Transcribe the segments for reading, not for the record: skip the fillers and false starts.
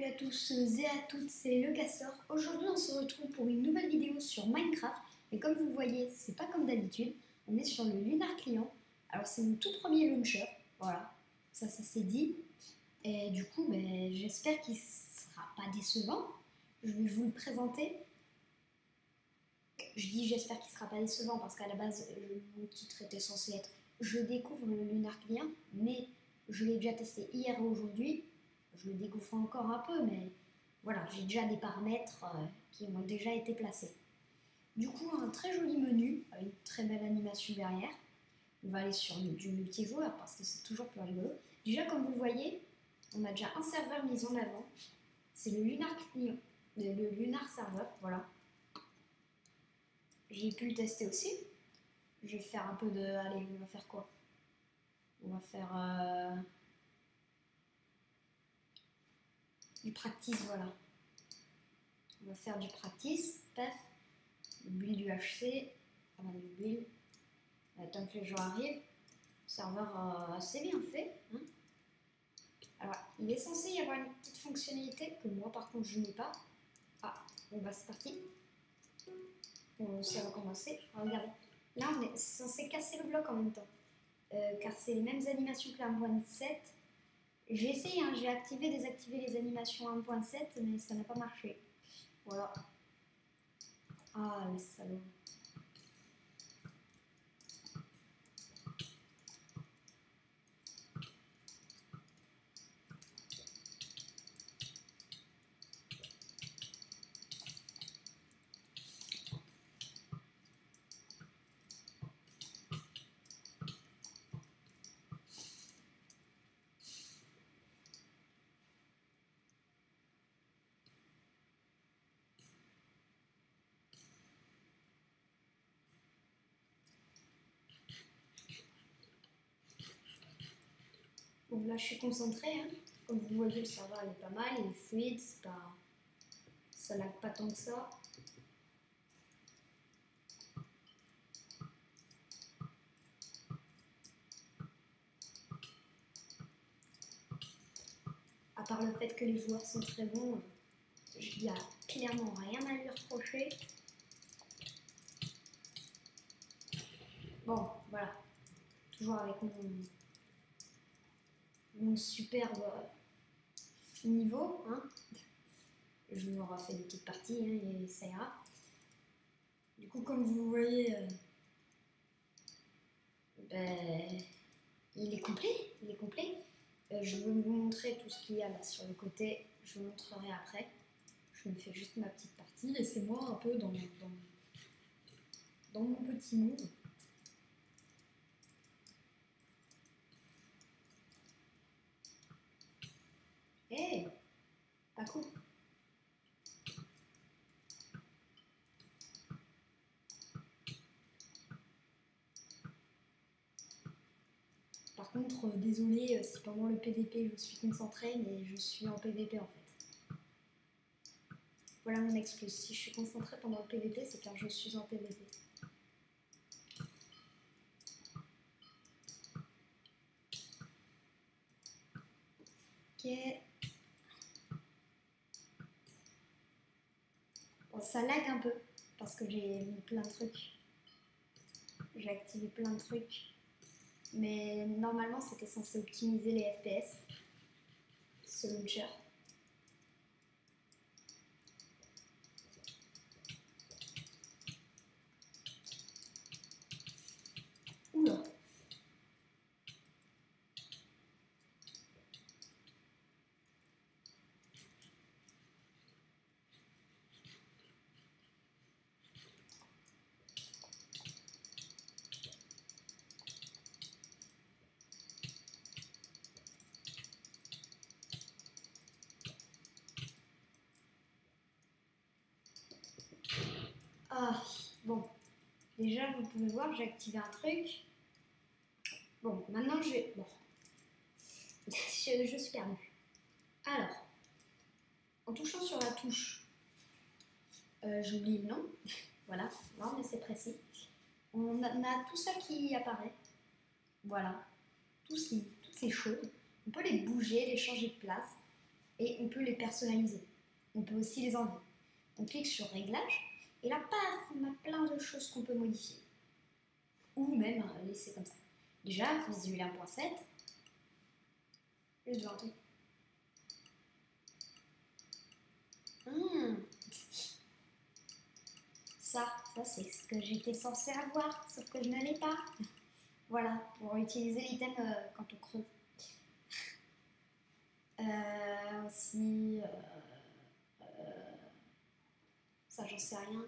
Salut à tous et à toutes, c'est le Castor. Aujourd'hui on se retrouve pour une nouvelle vidéo sur Minecraft. Et comme vous voyez, c'est pas comme d'habitude, on est sur le Lunar Client. Alors c'est mon tout premier launcher, voilà, ça c'est dit. Et du coup, j'espère qu'il sera pas décevant. Je vais vous le présenter. Je dis j'espère qu'il sera pas décevant parce qu'à la base, mon titre était censé être je découvre le Lunar Client, mais je l'ai déjà testé hier et aujourd'hui. Je le découvre encore un peu, mais voilà, j'ai déjà des paramètres qui ont déjà été placés. Du coup, un très joli menu, avec une très belle animation derrière. On va aller sur du multijoueur parce que c'est toujours plus rigolo. Déjà, comme vous le voyez, on a déjà un serveur mis en avant. C'est le Lunar Client, le Lunar Server, voilà. J'ai pu le tester aussi. Je vais faire un peu de... Allez, on va faire quoi? On va faire... du practice, voilà. On va faire du practice, paf, le build du HC, le build, tant que les gens arrivent, serveur assez bien fait. Hein. Alors, il est censé y avoir une petite fonctionnalité que moi par contre je n'ai pas. Ah, bon bah c'est parti. On sait recommencer. Regardez, là on est censé casser le bloc en même temps, car c'est les mêmes animations que la 1.7. J'ai essayé, hein, j'ai activé, désactivé les animations 1.7, mais ça n'a pas marché. Voilà. Ah, le salaud. Bon, là je suis concentrée, hein. Comme vous voyez, le serveur il est pas mal, il est fluide, ça lag pas tant que ça. À part le fait que les joueurs sont très bons, il n'y a clairement rien à lui reprocher. Bon, voilà, toujours avec mon superbe niveau, hein. Je me refais des petites parties, hein, et ça ira. Du coup, comme vous voyez, il est complet, il est complet. Je vais vous montrer tout ce qu'il y a là sur le côté, je vous montrerai après. Je me fais juste ma petite partie, laissez-moi un peu dans mon petit move. Hey, pas cool. Par contre, désolé si pendant le PVP je suis concentrée, mais je suis en PVP en fait. Voilà mon excuse. Si je suis concentrée pendant le PVP, c'est car je suis en PVP. Ok. Bon, ça lag un peu parce que j'ai mis plein de trucs. J'ai activé plein de trucs. Mais normalement, c'était censé optimiser les FPS, ce launcher. Oula! Ah, bon. Déjà, vous pouvez voir, j'ai activé un truc. Bon, maintenant, Bon. je suis perdue. Alors, en touchant sur la touche, j'oublie le nom. Voilà, non, mais c'est précis. On a tout ça qui apparaît. Voilà, toutes ces choses. On peut les bouger, les changer de place. et on peut les personnaliser. On peut aussi les enlever. On clique sur Réglages et là, paf, on a plein de choses qu'on peut modifier. Ou même laisser comme ça. Déjà, visuel 1.7, je dois entrer. Ça c'est ce que j'étais censée avoir, sauf que je ne l'ai pas. Voilà, pour utiliser l'item quand on creuse. Aussi, ça j'en sais rien.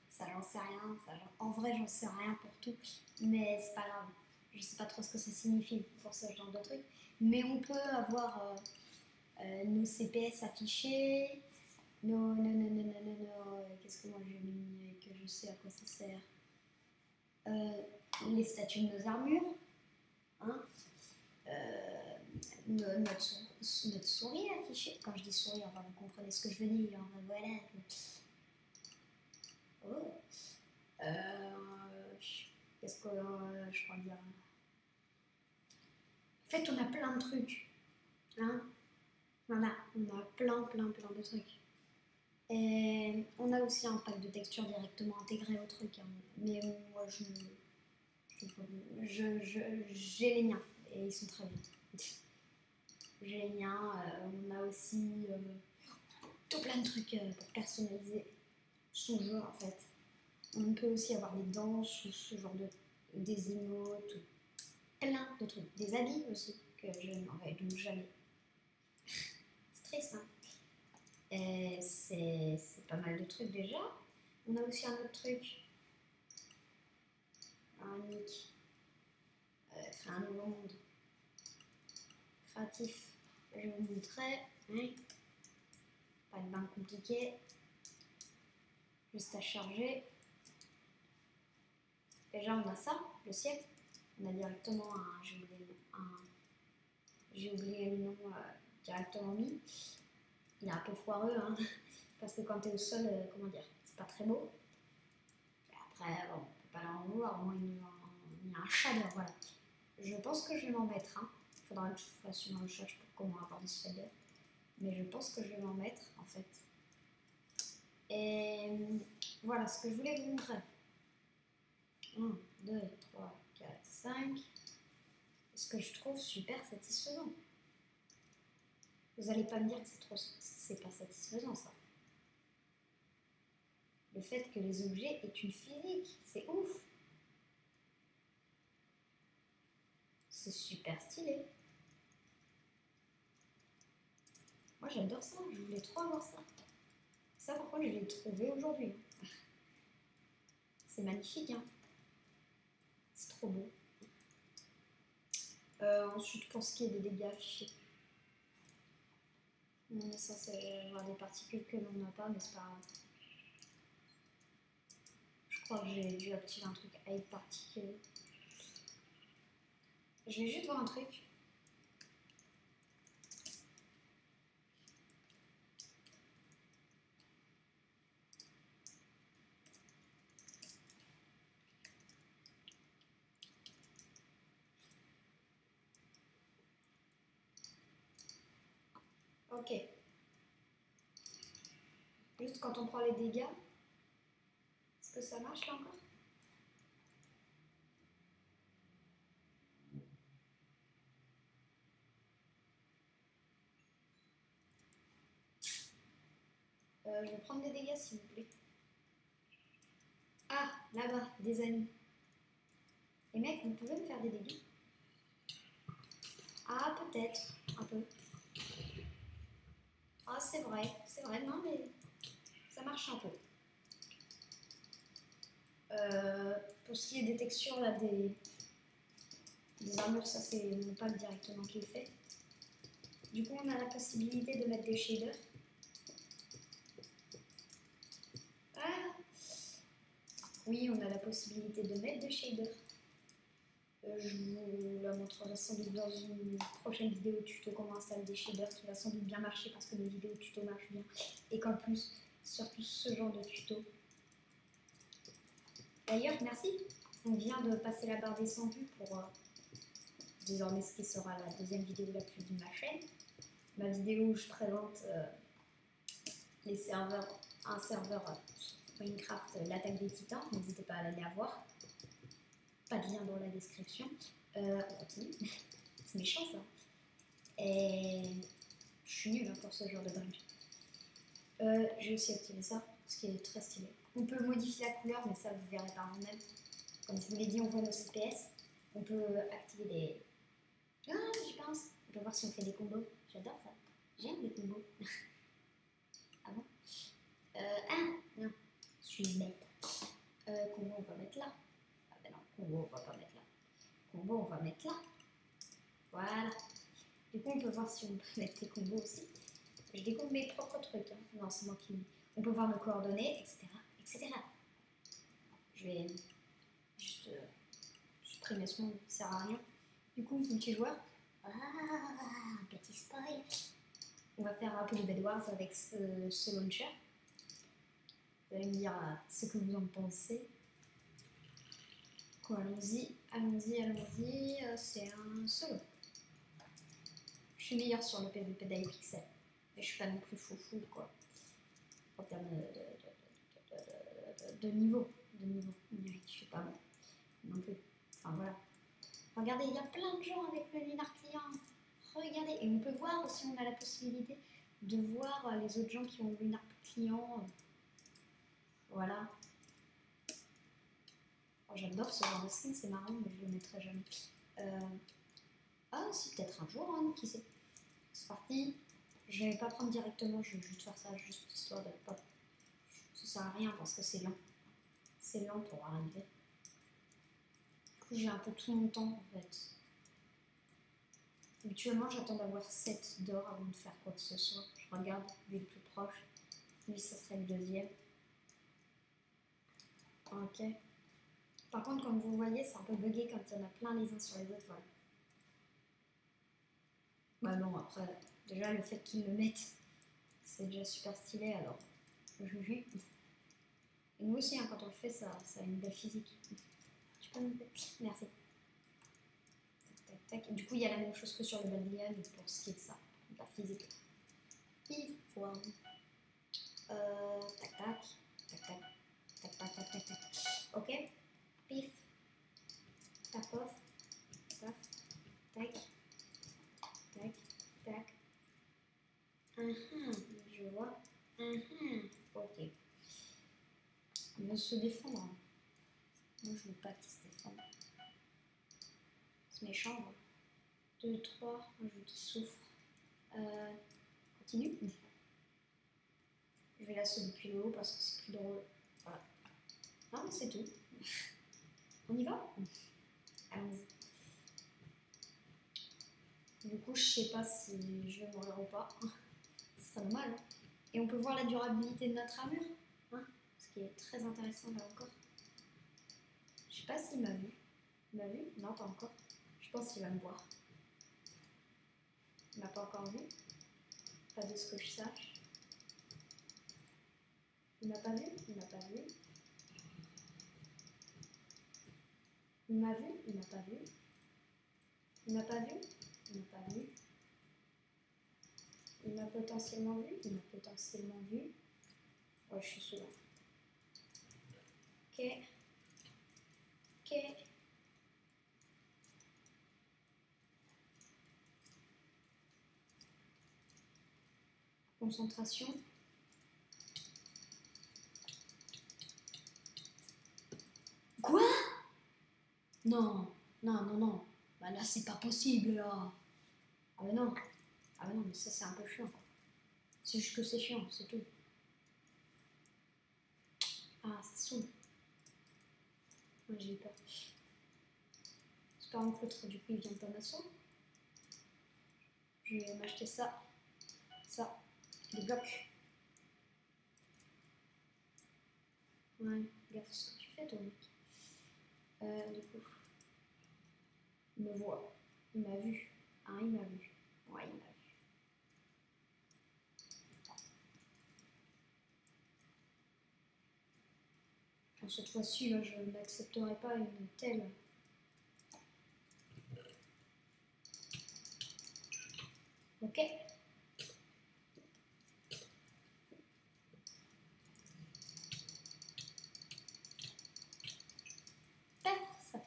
Ça j'en sais rien. En vrai, j'en sais rien pour tout, mais c'est pas grave. Je sais pas trop ce que ça signifie pour ce genre de truc. Mais on peut avoir nos CPS affichés, qu'est-ce que moi j'ai mis et que je sais à quoi ça sert. Les statuts de nos armures, hein, notre souris affichée. Quand je dis souris, enfin, vous comprenez ce que je veux dire. Voilà. Oh. Qu'est-ce que je pourrais dire? En fait, on a plein de trucs. Hein, voilà, on a plein de trucs. Et on a aussi un pack de textures directement intégré au truc. Hein. Mais moi, j'ai les miens et ils sont très bien. J'ai les miens. On a aussi tout plein de trucs pour personnaliser son jeu en fait. On peut aussi avoir des danses ou ce genre des emotes, plein de trucs. Des habits aussi que je n'aurais donc jamais. C'est triste, hein. C'est pas mal de trucs déjà. On a aussi un autre truc. Un nick. Créer un nouveau monde. Créatif. Je vous montrerai. Hein. Pas de bain compliqué. Juste à charger. Déjà on a ça, le ciel. On a directement un. J'ai oublié le nom directement mis. Il est un peu foireux, hein, parce que quand tu es au sol, comment dire, c'est pas très beau. Et après, bon, on peut pas l'en vouloir, au moins il y a un shader, voilà. Je pense que je vais m'en mettre, hein. Il faudra que je fasse une recherche pour comment avoir des shaders. Mais je pense que je vais m'en mettre, en fait. Et voilà ce que je voulais vous montrer. 1, 2, 3, 4, 5. Ce que je trouve super satisfaisant. Vous n'allez pas me dire que c'est pas satisfaisant, ça. Le fait que les objets aient une physique, c'est ouf. C'est super stylé. Moi j'adore ça, je voulais trop avoir ça. Ça par contre je l'ai trouvé aujourd'hui. C'est magnifique, hein. C'est trop beau. Ensuite pour ce qui est des dégâts affichés. On est censé avoir des particules que l'on n'a pas, mais c'est pas grave. Je crois que j'ai dû activer un truc avec particules. Je vais juste voir un truc. Ok. Juste quand on prend les dégâts, est-ce que ça marche là encore? Je vais prendre des dégâts s'il vous plaît. Ah, là-bas, des amis. Les mecs, vous pouvez me faire des dégâts? Ah, peut-être, un peu. Ah, c'est vrai, non, mais ça marche un peu. Pour ce qui est des textures, là, des armures, ça c'est mon pack directement qui est fait. Du coup, on a la possibilité de mettre des shaders. Ah oui, on a la possibilité de mettre des shaders. Je vous la montrerai sans doute dans une prochaine vidéo tuto comment installer des shaders qui va sans doute bien marcher parce que les vidéos tuto marchent bien et qu'en plus, surtout ce genre de tuto. D'ailleurs, merci, on vient de passer la barre des 100 vues pour désormais ce qui sera la deuxième vidéo la plus vue de ma chaîne. ma vidéo où je présente les serveurs, un serveur Minecraft, l'attaque des titans. N'hésitez pas à aller la voir. Pas de lien dans la description. On continue. C'est méchant ça. Et je suis nulle pour ce genre de dungeon. J'ai aussi activé ça, ce qui est très stylé. On peut modifier la couleur, mais ça vous verrez par vous-même. Comme je vous l'ai dit, on voit nos CPS. On peut activer des... Ah, j'y pense. On peut voir si on fait des combos. J'adore ça. J'aime les combos. Ah bon non. Je suis bête. Combo, on va mettre là. Ah ben non, combo, on va pas mettre là. Combo, on va mettre là. Voilà. Du coup, on peut voir si on peut mettre des combos aussi. Je découvre mes propres trucs. Hein. Non, c'est moi qui... On peut voir nos coordonnées, etc. etc. Je vais juste supprimer ce monde, ça sert à rien. Du coup, multijoueur. Ah, un petit spoil. On va faire un peu de Bed Wars avec ce launcher. Vous allez me dire ce que vous en pensez. Quoi, allons-y, allons-y, allons-y. C'est un solo. Je suis meilleure sur le PvP d'Hypixel. Mais je suis pas non plus foufou, quoi. En termes de niveau. Je suis pas bon. Non plus. Enfin, voilà. Regardez, il y a plein de gens avec le Lunar Client. Regardez. Et on peut voir aussi, on a la possibilité de voir les autres gens qui ont le Lunar Client. Voilà. Oh, j'adore ce genre de skin, c'est marrant, mais je le mettrai jamais. Ah, si, peut-être un jour, hein, qui sait. C'est parti. Je vais pas prendre directement, je vais juste faire ça, juste histoire d'être pas. Ça sert à rien parce que c'est lent. C'est lent pour arriver. Du coup, j'ai un peu tout mon temps en fait. Habituellement, j'attends d'avoir 7 d'or avant de faire quoi que ce soit. Je regarde, lui le plus proche. Lui, ça serait le deuxième. Ok. Par contre, comme vous voyez, c'est un peu bugué quand il y en a plein les uns sur les autres. Voilà. Bah non, après, déjà le fait qu'ils le mettent, c'est déjà super stylé alors. Et nous aussi, hein, quand on le fait, ça a une belle physique. Tu peux me... Merci. Tac, tac, tac. Du coup, il y a la même chose que sur le Badlian pour ce qui est de ça, de la physique. Pif, wow. Tac, tac, tac, tac, tac, tac, tac, tac, tac. Ok. Pif. Tac, off. Tac, tac, tac, tac. Je vois. Ok. Il veut se défendre. Moi, je veux pas qu'il se défende. C'est méchant. 2, 3. Je veux qu'il souffre. Continue. Je vais l'assaut depuis le haut parce que c'est plus drôle. Voilà. Non, mais c'est tout. On y va? Allons-y. Du coup, je sais pas si je vais mourir ou pas. Ce serait normal. Hein. Et on peut voir la durabilité de notre armure. Hein, ce qui est très intéressant là encore. Je sais pas s'il m'a vu. Il m'a vu? Non, pas encore. Je pense qu'il va me voir. Il m'a pas encore vu. Pas de ce que je sache. Il m'a pas vu? Il m'a pas vu. Il m'a vu? Il m'a pas vu. Il m'a pas vu? Il m'a pas vu. Il m'a potentiellement vu? Il m'a potentiellement vu. Ouais, je suis sous là. Ok. Ok. Concentration. Quoi? Non, non, non, non. Bah là, c'est pas possible, là. Ah bah non. Ah bah non, mais ça, c'est un peu chiant. C'est juste que c'est chiant, c'est tout. Ah, ça saoule. Moi, j'ai eu peur. Espérons que l'autre, du coup, il vient pas m'assaut. Je vais m'acheter ça. Ça. Des blocs. Ouais, gaffe à ce que tu fais, toi, mec. Du coup, il me voit. Il m'a vu. Ah, il m'a vu. Ouais, il m'a vu. Alors, cette fois-ci, là, je n'accepterai pas une telle. Ok.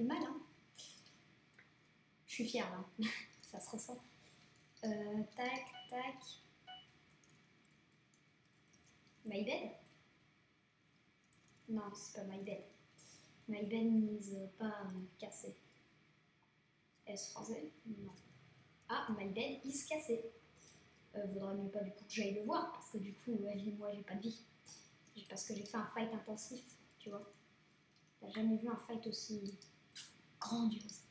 fait mal, hein. Je suis fière, là. Ça se ressent. Tac, tac. My bed? Non, c'est pas my bed. My bed n'est pas cassé. Est-ce français? Non. Ah, my bed is cassé. Vaudrait mieux pas du coup que j'aille le voir, parce que du coup, moi j'ai pas de vie. Parce que j'ai fait un fight intensif, tu vois. T'as jamais vu un fight aussi grandiose.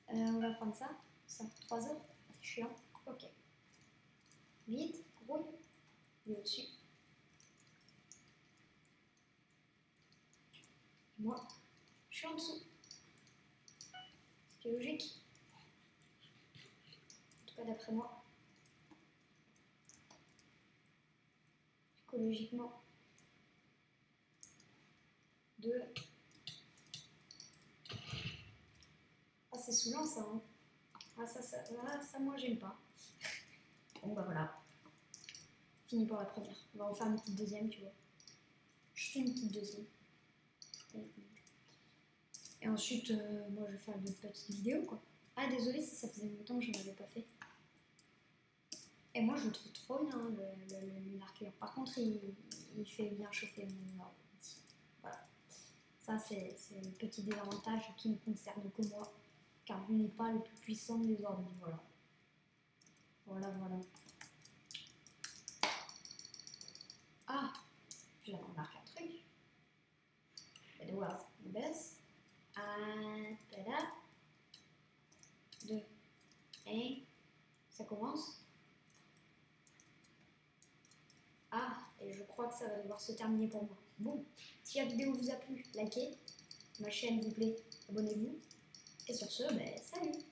On va prendre ça. Ça, 3 heures. Chiant. Ok. Vite, grouille. Il est au-dessus. Moi, je suis en dessous. C'est logique. En tout cas, d'après moi. Psychologiquement. 2. Ah, c'est saoulant ça. Hein. Ah, ça, moi, j'aime pas. Bon, bah voilà. Fini pour la première. On va en faire une petite deuxième, tu vois. Juste une petite deuxième. Et ensuite, moi, je vais faire d'autres petites vidéos, quoi. Ah, désolé si ça faisait longtemps que je n'en avais pas fait. Et moi, je le trouve trop bien, le Lunar Cure. Par contre, il fait bien chauffer mon ordi. Voilà. Ça, c'est le petit désavantage qui ne concerne que moi. Car je n'ai pas le plus puissant des ordi. Voilà. Voilà. Ah, j'ai remarqué un truc. Et de voir, on baisse. 1, 2, 1. Ça commence. Ah, et je crois que ça va devoir se terminer pour moi. Bon, si la vidéo vous a plu, likez. Ma chaîne vous plaît, abonnez-vous. Et sur ce, ben, salut!